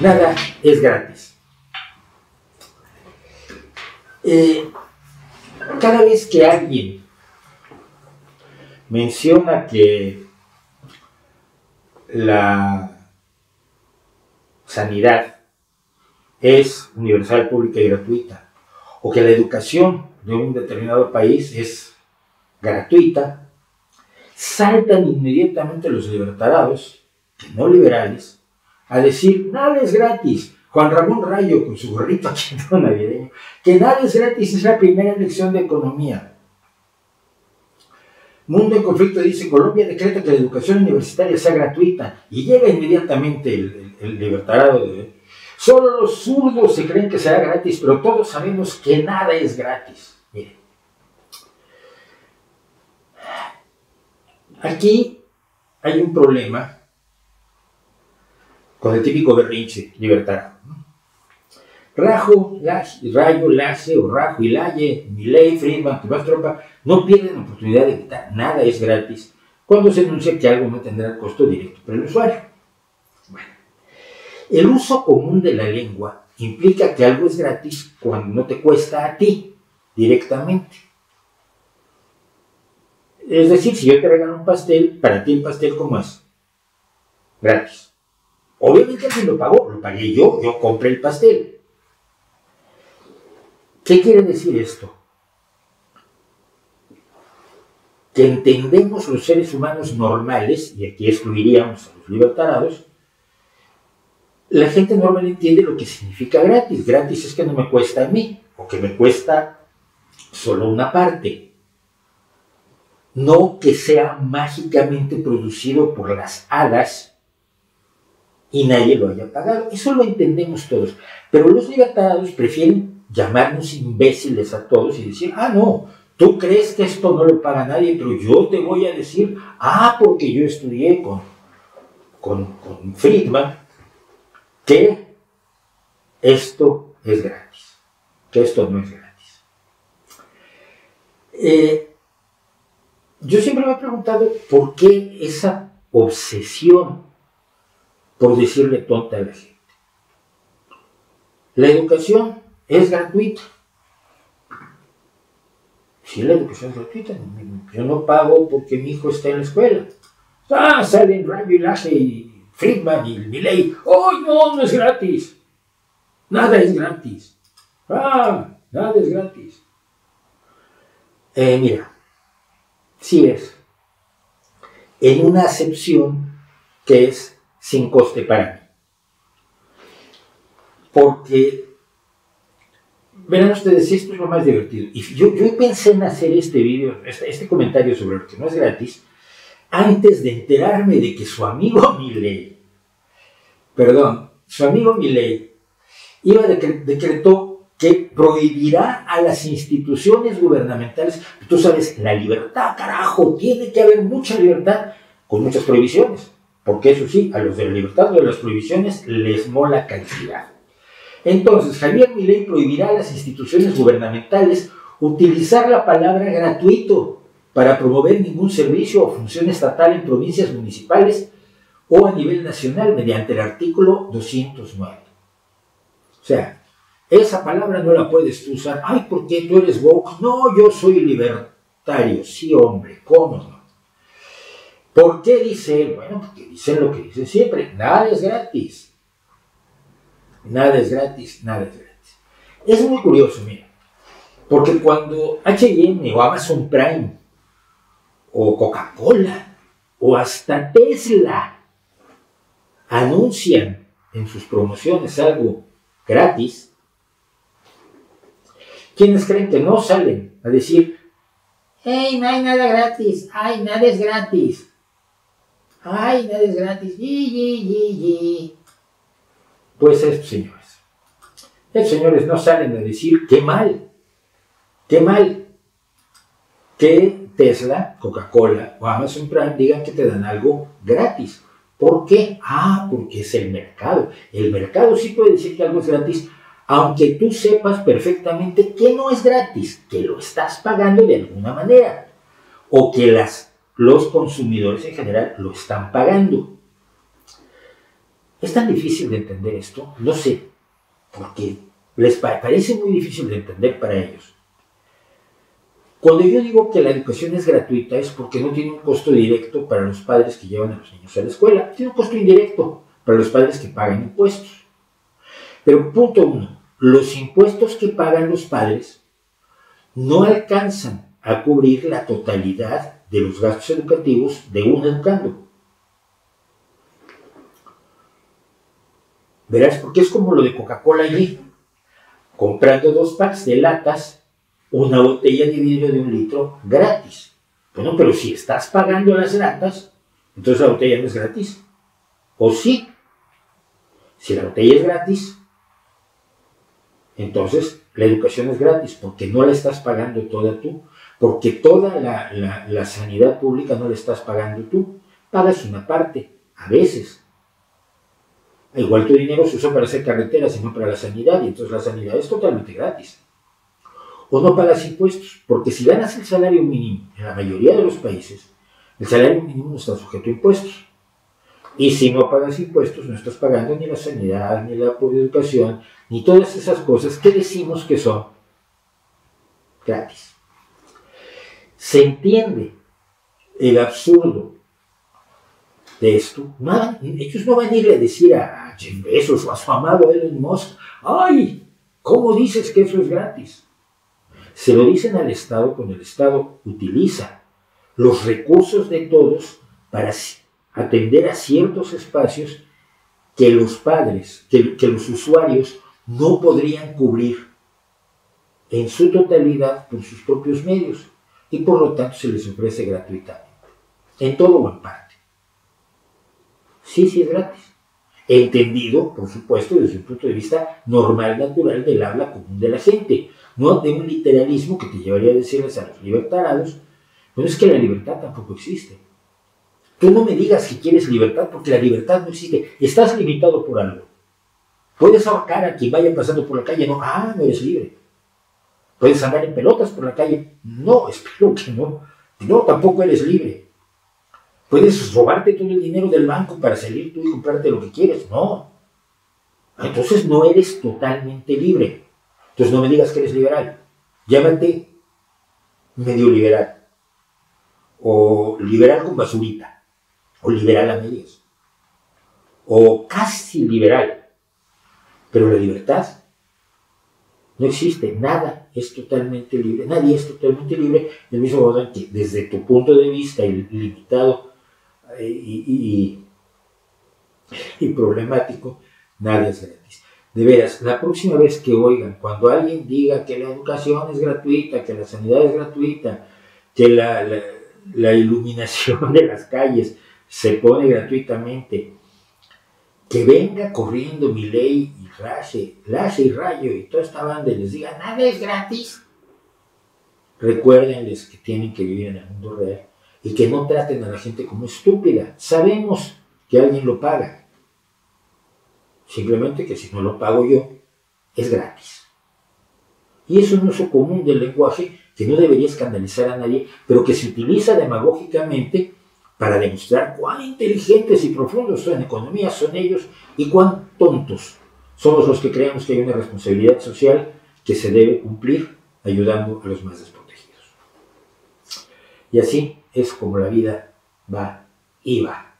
Nada es gratis. Cada vez que alguien menciona que la sanidad es universal, pública y gratuita, o que la educación de un determinado país es gratuita, saltan inmediatamente los libertarios, que no liberales, a decir, nada es gratis. Juan Ramón Rayo, con su gorrito aquí navideño, que nada es gratis, es la primera lección de economía. Mundo en Conflicto dice, Colombia decreta que la educación universitaria sea gratuita, y llega inmediatamente el libertario de... Solo los zurdos se creen que será gratis, pero todos sabemos que nada es gratis. Miren, aquí hay un problema con el típico berrinche libertario. Rayo, Laje, o Rajo y Laje, Milei, Friedman, Tomás Tropa no pierden la oportunidad de gritar nada es gratis cuando se anuncia que algo no tendrá costo directo para el usuario. Bueno, el uso común de la lengua implica que algo es gratis cuando no te cuesta a ti directamente. Es decir, si yo te regalo un pastel, para ti el pastel, ¿cómo es? Gratis. Obviamente alguien lo pagó, lo pagué yo compré el pastel. ¿Qué quiere decir esto? Que entendemos los seres humanos normales, y aquí excluiríamos a los libertarios, la gente normal entiende lo que significa gratis. Gratis es que no me cuesta a mí, o que me cuesta solo una parte. No que sea mágicamente producido por las hadas y nadie lo haya pagado. Eso lo entendemos todos. Pero los libertarios prefieren llamarnos imbéciles a todos y decir, ah, no, tú crees que esto no lo paga nadie, pero yo te voy a decir, porque yo estudié con Friedman, que esto es gratis, que esto no es gratis. Yo siempre me he preguntado por qué esa obsesión por decirle tonta a la gente. La educación es gratuita. Sí, la educación es gratuita. Yo no pago porque mi hijo está en la escuela. Salen Rayo y Laje y Friedman y Milei. No es gratis. Nada es gratis. Nada es gratis. Mira, sí es. En una acepción que es sin coste para mí. Porque, verán ustedes, esto es lo más divertido. Y yo pensé en hacer este video, este comentario sobre lo que no es gratis, antes de enterarme de que su amigo Milei decretó que prohibirá a las instituciones gubernamentales. Tú sabes, la libertad, carajo, tiene que haber mucha libertad con muchas prohibiciones. Porque eso sí, a los de la libertad o de las prohibiciones les mola cantidad. Entonces, Javier Milei prohibirá a las instituciones gubernamentales utilizar la palabra gratuito para promover ningún servicio o función estatal en provincias municipales o a nivel nacional mediante el artículo 209. O sea, esa palabra no la puedes tú usar. ¿Por qué tú eres woke? No, yo soy libertario. Sí, hombre, ¿cómo no? ¿Por qué dice él? Bueno, porque dicen lo que dicen siempre. Nada es gratis. Nada es gratis, nada es gratis. Es muy curioso, mira. Porque cuando H&M o Amazon Prime o Coca-Cola o hasta Tesla anuncian en sus promociones algo gratis, ¿quiénes creen que no salen a decir, hey, no hay nada gratis, nada es gratis? Nada es gratis, Pues estos señores no salen a decir qué mal, que Tesla, Coca-Cola o Amazon Prime digan que te dan algo gratis. ¿Por qué? Porque es el mercado. El mercado sí puede decir que algo es gratis, aunque tú sepas perfectamente que no es gratis, que lo estás pagando de alguna manera, o que los consumidores en general lo están pagando. tan difícil de entender esto? No sé, porque les parece muy difícil de entender para ellos. Cuando yo digo que la educación es gratuita es porque no tiene un costo directo para los padres que llevan a los niños a la escuela, tiene un costo indirecto para los padres que pagan impuestos. Pero punto uno, los impuestos que pagan los padres no alcanzan a cubrir la totalidad de los gastos educativos de un educando. Verás, porque es como lo de Coca-Cola allí, comprando 2 packs de latas, una botella de vidrio de 1 litro gratis. Bueno, pero si estás pagando las latas, entonces la botella no es gratis. ¿O sí? Si la botella es gratis, entonces la educación es gratis, porque no la estás pagando toda tú, porque toda la sanidad pública no la estás pagando tú, pagas una parte, a veces. Igual tu dinero se usa para hacer carreteras y no para la sanidad, y entonces la sanidad es totalmente gratis. O no pagas impuestos, porque si ganas el salario mínimo en la mayoría de los países, el salario mínimo no está sujeto a impuestos. Y si no pagas impuestos, no estás pagando ni la sanidad, ni la educación, ni todas esas cosas que decimos que son gratis. Se entiende el absurdo de esto. Ellos no van a ir a decir a Jeff Bezos o a su amado Elon Musk, ¡ay! ¿Cómo dices que eso es gratis? Se lo dicen al Estado cuando el Estado utiliza los recursos de todos para atender a ciertos espacios que los padres, que los usuarios no podrían cubrir en su totalidad por sus propios medios y por lo tanto se les ofrece gratuitamente, en todo o en parte. Sí es gratis. Entendido, por supuesto, desde un punto de vista normal, natural del habla común de la gente, no de un literalismo que te llevaría a decirles a los libertarios, bueno, es que la libertad tampoco existe. Tú no me digas que quieres libertad porque la libertad no existe, estás limitado por algo. Puedes ahorcar a quien vaya pasando por la calle, no eres libre. Puedes andar en pelotas por la calle, no, espero que no, tampoco eres libre. Puedes robarte todo el dinero del banco para salir tú y comprarte lo que quieres, no. Entonces no eres totalmente libre. Entonces no me digas que eres liberal, llámate medio liberal, o liberal con basurita, o liberal a medias, o casi liberal. Pero la libertad no existe, nada es totalmente libre, nadie es totalmente libre, del mismo modo en que desde tu punto de vista limitado y problemático, nada es gratis. De veras, la próxima vez que oigan, cuando alguien diga que la educación es gratuita, que la sanidad es gratuita, que la iluminación de las calles se pone gratuitamente, que venga corriendo Milei y Laje y Rayo y toda esta banda y les diga, nada es gratis. Recuérdenles que tienen que vivir en el mundo real y que no traten a la gente como estúpida. Sabemos que alguien lo paga. Simplemente que si no lo pago yo, es gratis. Y es un uso común del lenguaje que no debería escandalizar a nadie, pero que se utiliza demagógicamente para demostrar cuán inteligentes y profundos son en economía son ellos y cuán tontos somos los que creemos que hay una responsabilidad social que se debe cumplir ayudando a los más desprotegidos. Y así es como la vida va y va.